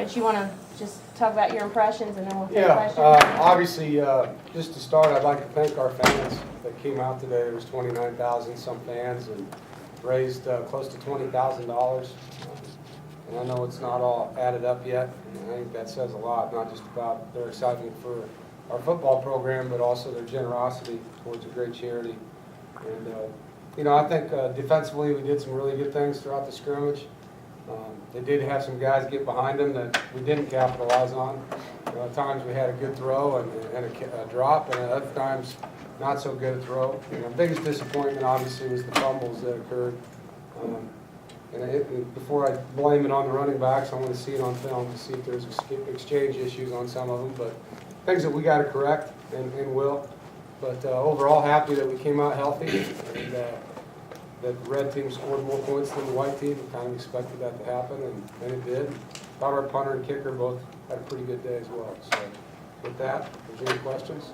Coach, you want to just talk about your impressions and then we'll take Yeah, questions? obviously, just to start, I'd like to thank our fans that came out today. There was 29,000 some fans and raised close to $20,000. And I know it's not all added up yet. And I think that says a lot, not just about their excitement for our football program, but also their generosity towards a great charity. And, you know, I think defensively we did some really good things throughout the scrimmage. They did have some guys get behind them that we didn't capitalize on. At times we had a good throw and a drop, and at other times not so good a throw. The biggest disappointment obviously was the fumbles that occurred. And before I blame it on the running backs, I want to see it on film to see if there's exchange issues on some of them, but things that we got to correct and will. But overall, happy that we came out healthy and that the red team scored more points than the white team. We kind of expected that to happen, and it did. Thought our punter and kicker both had a pretty good day as well. So with that, is there any questions?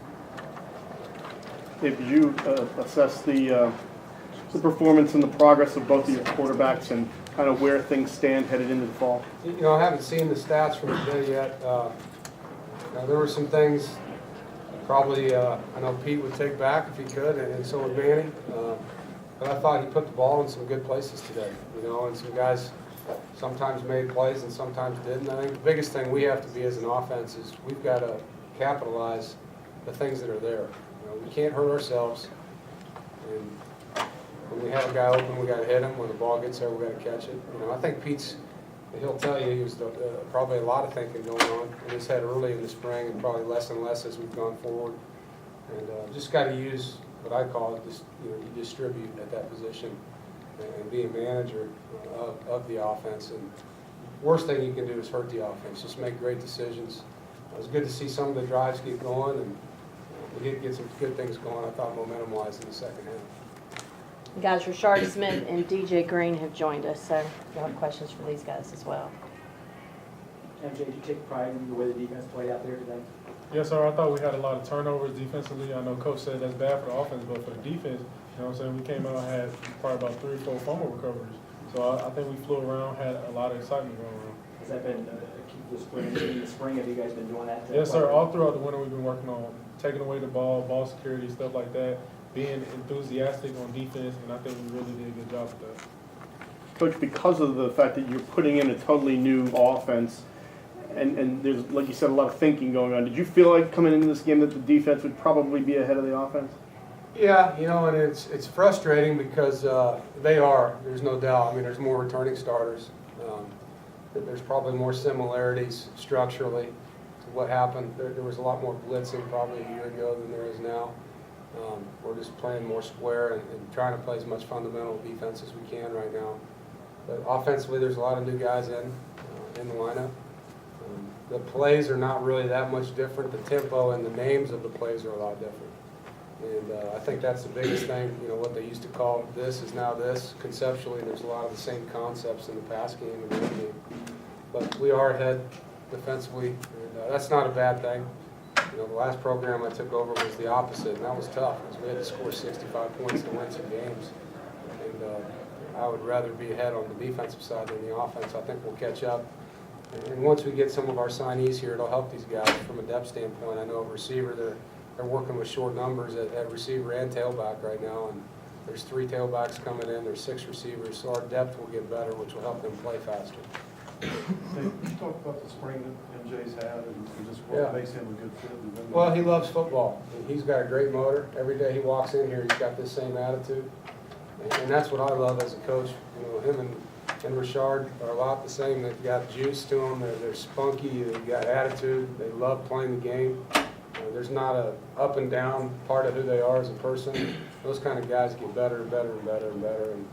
Did you assess the performance and the progress of both of your quarterbacks and kind of where things stand headed into the fall? You know, I haven't seen the stats from today yet. There were some things probably I know Pete would take back if he could, and so would Manny. But I thought he put the ball in some good places today, you know, and some guys sometimes made plays and sometimes didn't. I think the biggest thing we have to be as an offense is we've got to capitalize the things that are there. You know, we can't hurt ourselves. And when we have a guy open, we got to hit him. When the ball gets there, we got to catch it. You know, I think he'll tell you he was probably a lot of thinking going on in his head early in the spring, and probably less and less as we've gone forward. And just got to use what I call it, just, you know, you distribute at that position and be a manager of the offense. And worst thing you can do is hurt the offense. Just make great decisions. It was good to see some of the drives keep going, and we did get some good things going, I thought, momentum-wise in the second half. Guys, Rashard Smith and DJ Green have joined us, so you'll have questions for these guys as well. MJ, did you take pride in the way the defense played out there today? Yes, sir. I thought we had a lot of turnovers defensively. I know Coach said that's bad for the offense, but for the defense, you know what I'm saying, we came out and had probably about 3 or 4 fumble recoveries. So I think we flew around, had a lot of excitement going on. Has that been a key for the spring? In the spring, have you guys been doing that? Yes, sir. All throughout the winter, we've been working on taking away the ball security, stuff like that, being enthusiastic on defense, and I think we really did a good job with that. Coach, because of the fact that you're putting in a totally new offense, and there's, like you said, a lot of thinking going on, did you feel like coming into this game that the defense would probably be ahead of the offense? Yeah, you know, and it's frustrating because they are. There's no doubt. I mean, there's more returning starters. There's probably more similarities structurally to what happened. There was a lot more blitzing probably a year ago than there is now. We're just playing more square and trying to play as much fundamental defense as we can right now. But offensively, there's a lot of new guys in the lineup. The plays are not really that much different. The tempo and the names of the plays are a lot different. And I think that's the biggest thing. You know, what they used to call this is now this. Conceptually, there's a lot of the same concepts in the pass game and the run game. But we are ahead defensively, and that's not a bad thing. You know, the last program I took over was the opposite, and that was tough because we had to score 65 points to win some games. And I would rather be ahead on the defensive side than the offense. I think we'll catch up. And once we get some of our signees here, it'll help these guys from a depth standpoint. I know at receiver, they're working with short numbers at receiver and tailback right now, and there's 3 tailbacks coming in, there's 6 receivers, so our depth will get better, which will help them play faster. Hey, you talk about the spring that MJ's had and just what makes him a good fit. Well, he loves football. He's got a great motor. Every day he walks in here, he's got this same attitude, and that's what I love as a coach. You know, him and Rashard are a lot the same. They've got juice to them. They're spunky. They've got attitude. They love playing the game. There's not a up and down part of who they are as a person. Those kind of guys get better and better and better and better. And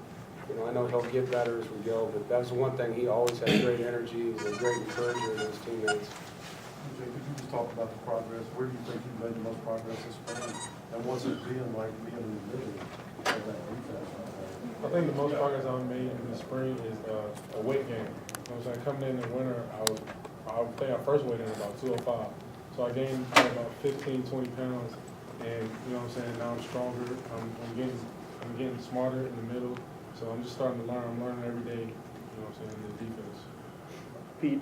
you know, I know he'll get better as we go. But that's the one thing. He always has great energy. He's a great encourager of his teammates. MJ, could you just talk about the progress? Where do you think you've made the most progress this spring? And what's it being like being in the middle of that defense? I think the most progress I've made in the spring is a weight gain. You know what I'm saying? Coming in the winter, I think I first weighed in about 205. So I gained about 15, 20 pounds, and you know what I'm saying, now I'm stronger, I'm getting smarter in the middle, so I'm just starting to learn. I'm learning every day, you know what I'm saying, in the defense. Pete,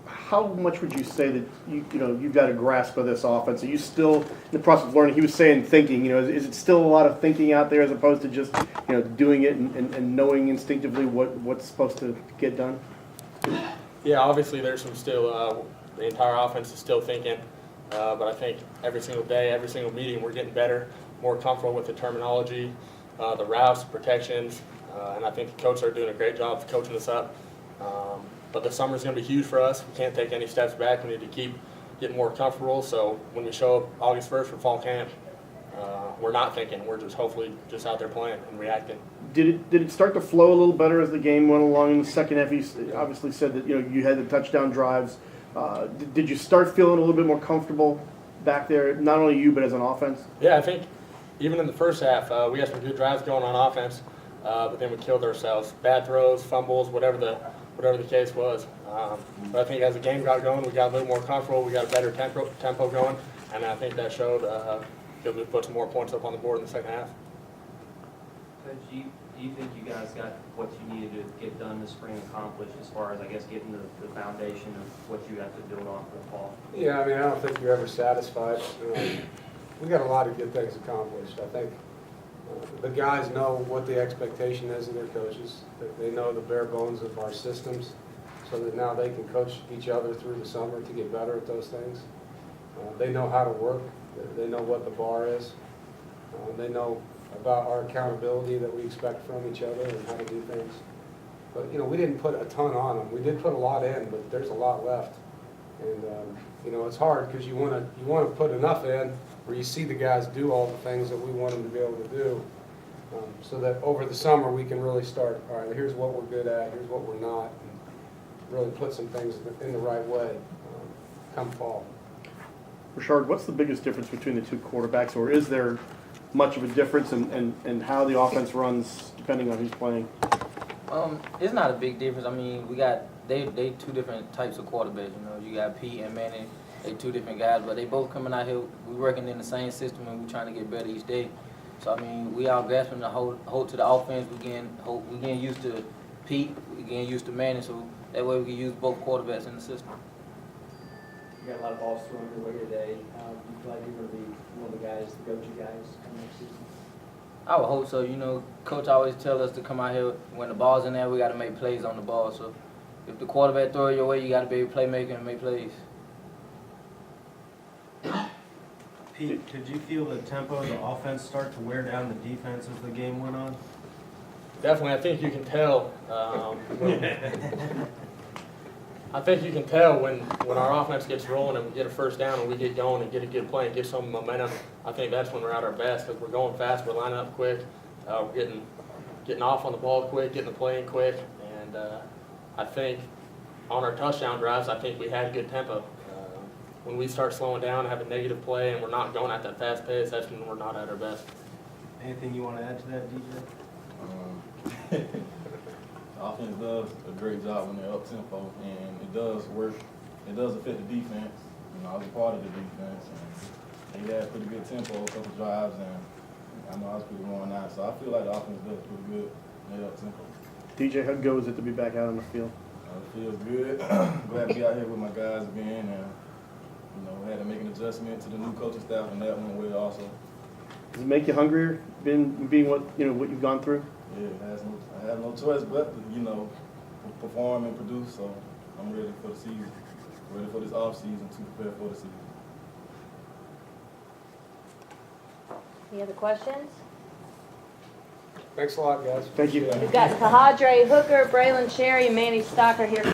how much would you say that you've got a grasp of this offense? Are you still in the process of learning? He was saying thinking. Is it still a lot of thinking out there as opposed to just doing it and knowing instinctively what's supposed to get done? Yeah, obviously there's some still. The entire offense is still thinking, but I think every single day, every single meeting, we're getting better, more comfortable with the terminology, the routes, protections, and I think the coaches are doing a great job of coaching us up. But the summer's going to be huge for us. We can't take any steps back. We need to keep getting more comfortable. So when we show up August 1st for fall camp, we're not thinking. We're just hopefully just out there playing and reacting. Did it start to flow a little better as the game went along in the second half? You obviously said that you had the touchdown drives. Did you start feeling a little bit more comfortable back there? Not only you, but as an offense. Yeah, I think even in the first half, we had some good drives going on offense, but then we killed ourselves. Bad throws, fumbles, whatever the case was. But I think as the game got going, we got a little more comfortable. We got a better tempo going, and I think that showed. We put some more points up on the board in the second half. Coach, do you think you guys got what you needed to get done this spring accomplished as far as, I guess, getting the foundation of what you have to build on for the fall? Yeah, I mean, I don't think you're ever satisfied. We got a lot of good things accomplished. I think the guys know what the expectation is of their coaches. They know the bare bones of our systems, so that now they can coach each other through the summer to get better at those things. They know how to work. They know what the bar is. They know about our accountability that we expect from each other and how to do things. But, we didn't put a ton on them. We did put a lot in, but there's a lot left. And, it's hard because you want to put enough in where you see the guys do all the things that we want them to be able to do, so that over the summer we can really start, all right, here's what we're good at, here's what we're not, and really put some things in the right way come fall. Richard, what's the biggest difference between the two quarterbacks, or is there much of a difference in how the offense runs depending on who's playing? It's not a big difference. I mean, they two different types of quarterbacks. You got Pete and Manny. They two different guys, but they both coming out here. We working in the same system and we trying to get better each day. So I mean, we all grasping the hold to the offense. We getting used to Pete. We getting used to Manny. So that way we can use both quarterbacks in the system. You got a lot of balls thrown your way today. Do you feel like you're going to be one of the guys, the go-to guys coming next season? I would hope so. Coach always tell us to come out here when the ball's in there. We got to make plays on the ball. So if the quarterback throw it your way, you got to be a playmaker and make plays. Pete, did you feel the tempo of the offense start to wear down the defense as the game went on? Definitely, I think you can tell. I think you can tell when our offense gets rolling and we get a first down and we get going and get a good play and get some momentum. I think that's when we're at our best because we're going fast, we're lining up quick, we're getting off on the ball quick, getting the play in quick, and I think on our touchdown drives, I think we had good tempo. When we start slowing down and have a negative play and we're not going at that fast pace, that's when we're not at our best. Anything you want to add to that, DJ? Offense does a great job when they're up tempo, and it does work. It does affect the defense. I was a part of the defense, and they had pretty good tempo, a couple drives, and I know I was pretty worn out. So I feel like the offense does pretty good when they're up tempo. DJ, how goes it to be back out on the field? It feels good. Glad to be out here with my guys again, and had to make an adjustment to the new coaching staff, and that went well also. Does it make you hungrier, being what you've gone through? Yeah, I have no choice but to, perform and produce. So I'm ready for the season, ready for this off season to prepare for the season. Any other questions? Thanks a lot, guys. Thank you. We've got Kahadre Hooker, Braylon Sherry, and Manny Stocker here.